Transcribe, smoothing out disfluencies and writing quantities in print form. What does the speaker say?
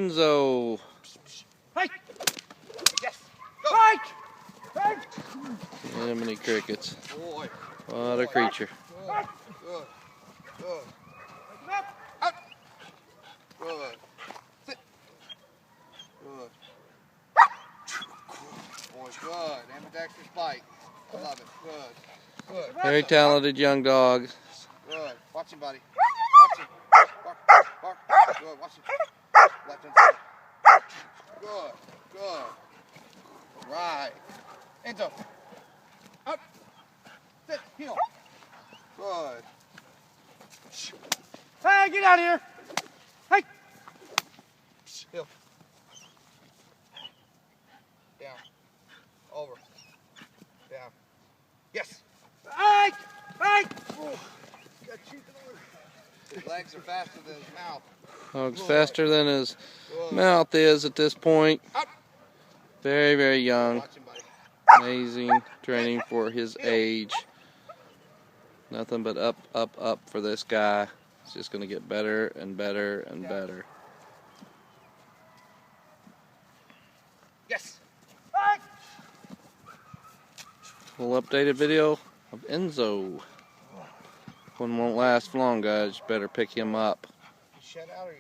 Enzo. Hey! Yes! Go! Hey! How many crickets? Boy. What a creature. Good. Good. Good. Out. Good. Sit. Good. Boy, good. Ambidextrous bite. I love it. Good. Good. Very talented young dog. Good. Watch him, buddy. Watch him. Bark. Bark. Good. Watch him. Left and center. Good. Good. Right. Enzo. Up. Sit. Heel. Good. Hey, get out of here. Hey. Heel. Down. Over. Down. Yes. Hey. Hey. Oh. His legs are faster than his mouth. Dog's faster than his mouth is at this point. Very, very young. Watch him, buddy. Amazing training for his age. Nothing but up, up, up for this guy. It's just going to get better and better and better. Yes. Full updated video of Enzo. One won't last long, guys. Better pick him up. You shut out or you